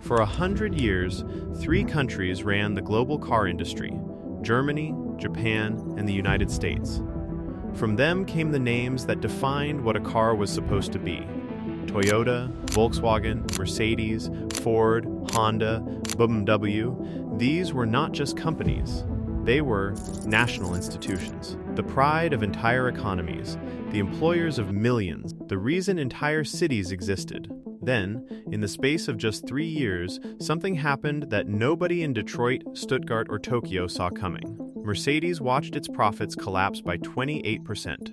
For 100 years, three countries ran the global car industry: Germany, Japan, and the United States. From them came the names that defined what a car was supposed to be: Toyota, Volkswagen, Mercedes, Ford, Honda, BMW. These were not just companies. They were national institutions, the pride of entire economies, the employers of millions, the reason entire cities existed. Then, in the space of just 3 years, something happened that nobody in Detroit, Stuttgart, or Tokyo saw coming. Mercedes watched its profits collapse by 28%.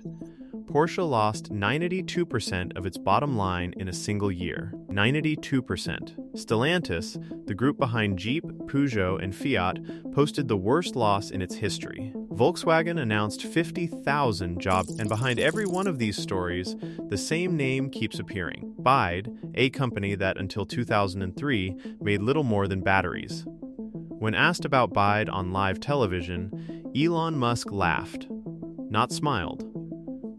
Porsche lost 92% of its bottom line in a single year. 92%. Stellantis, the group behind Jeep, Peugeot, and Fiat, posted the worst loss in its history. Volkswagen announced 50,000 jobs, and behind every one of these stories, the same name keeps appearing: BYD, a company that until 2003 made little more than batteries. When asked about BYD on live television, Elon Musk laughed. Not smiled.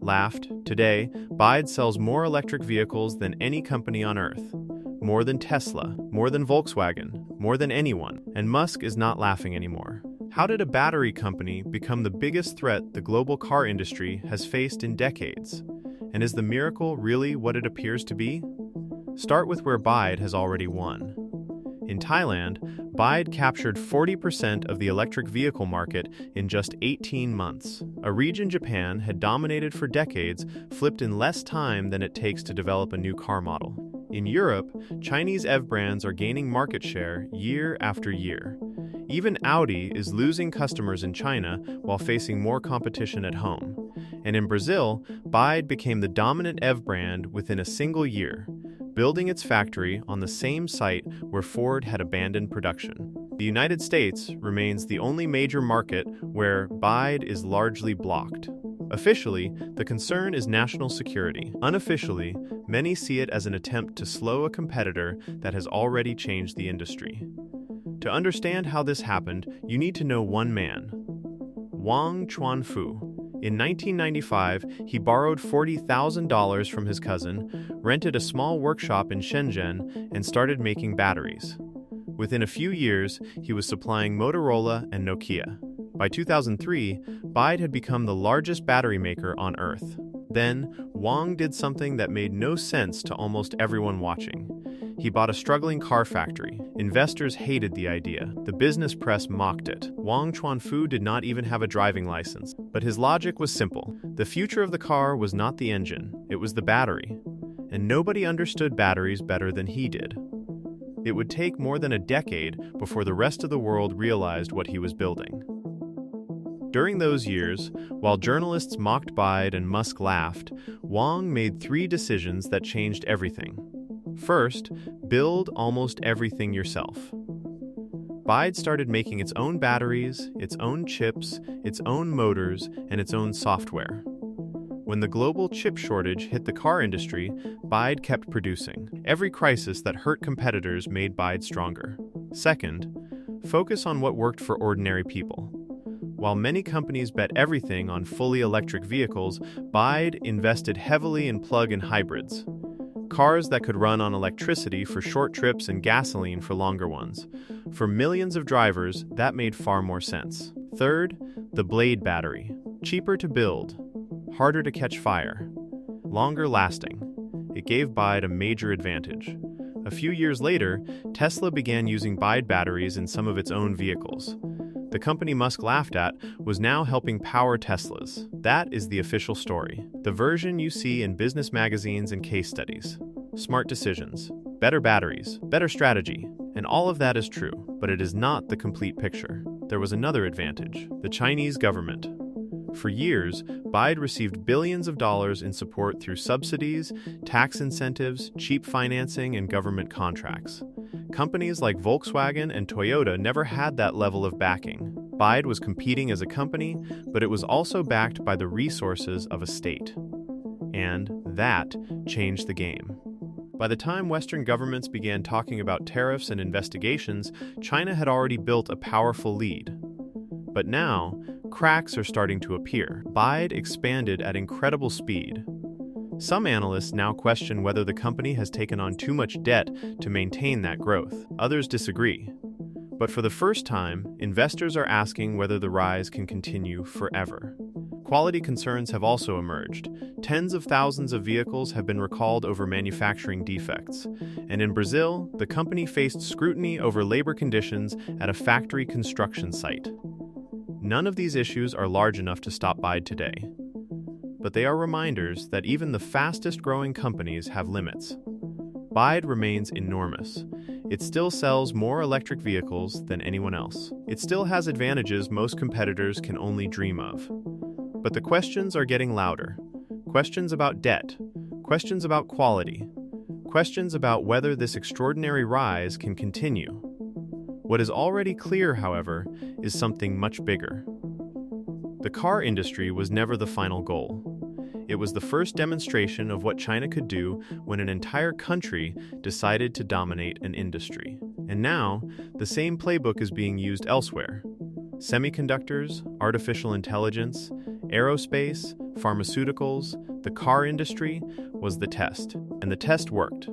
Laughed. Today, BYD sells more electric vehicles than any company on Earth. More than Tesla, more than Volkswagen, more than anyone. And Musk is not laughing anymore. How did a battery company become the biggest threat the global car industry has faced in decades? And is the miracle really what it appears to be? Start with where BYD has already won. In Thailand, BYD captured 40% of the electric vehicle market in just 18 months. A region Japan had dominated for decades flipped in less time than it takes to develop a new car model. In Europe, Chinese EV brands are gaining market share year after year. Even Audi is losing customers in China while facing more competition at home. And in Brazil, BYD became the dominant EV brand within a single year, building its factory on the same site where Ford had abandoned production. The United States remains the only major market where BYD is largely blocked. Officially, the concern is national security. Unofficially, many see it as an attempt to slow a competitor that has already changed the industry. To understand how this happened, you need to know one man: Wang Chuanfu. In 1995, he borrowed $40,000 from his cousin, rented a small workshop in Shenzhen, and started making batteries. Within a few years, he was supplying Motorola and Nokia. By 2003, BYD had become the largest battery maker on Earth. Then, Wang did something that made no sense to almost everyone watching. He bought a struggling car factory. Investors hated the idea. The business press mocked it. Wang Chuanfu did not even have a driving license. But his logic was simple. The future of the car was not the engine, it was the battery. And nobody understood batteries better than he did. It would take more than a decade before the rest of the world realized what he was building. During those years, while journalists mocked BYD and Musk laughed, Wang made 3 decisions that changed everything. First, build almost everything yourself. BYD started making its own batteries, its own chips, its own motors, and its own software. When the global chip shortage hit the car industry, BYD kept producing. Every crisis that hurt competitors made BYD stronger. Second, focus on what worked for ordinary people. While many companies bet everything on fully electric vehicles, BYD invested heavily in plug-in hybrids. Cars that could run on electricity for short trips and gasoline for longer ones. For millions of drivers, that made far more sense. Third, the Blade battery. Cheaper to build, harder to catch fire, longer lasting. It gave BYD a major advantage. A few years later, Tesla began using BYD batteries in some of its own vehicles. The company Musk laughed at was now helping power Teslas. That is the official story. The version you see in business magazines and case studies. Smart decisions, better batteries, better strategy. And all of that is true, but it is not the complete picture. There was another advantage: the Chinese government. For years, BYD received billions of dollars in support through subsidies, tax incentives, cheap financing, and government contracts. Companies like Volkswagen and Toyota never had that level of backing. BYD was competing as a company, but it was also backed by the resources of a state. And that changed the game. By the time Western governments began talking about tariffs and investigations, China had already built a powerful lead. But now, cracks are starting to appear. BYD expanded at incredible speed. Some analysts now question whether the company has taken on too much debt to maintain that growth. Others disagree. But for the first time, investors are asking whether the rise can continue forever. Quality concerns have also emerged. Tens of thousands of vehicles have been recalled over manufacturing defects. And in Brazil, the company faced scrutiny over labor conditions at a factory construction site. None of these issues are large enough to stop BYD today. But they are reminders that even the fastest-growing companies have limits. BYD remains enormous. It still sells more electric vehicles than anyone else. It still has advantages most competitors can only dream of. But the questions are getting louder. Questions about debt, questions about quality, questions about whether this extraordinary rise can continue. What is already clear, however, is something much bigger. The car industry was never the final goal. It was the first demonstration of what China could do when an entire country decided to dominate an industry. And now, the same playbook is being used elsewhere. Semiconductors, artificial intelligence, aerospace, pharmaceuticals, the car industry was the test, and the test worked.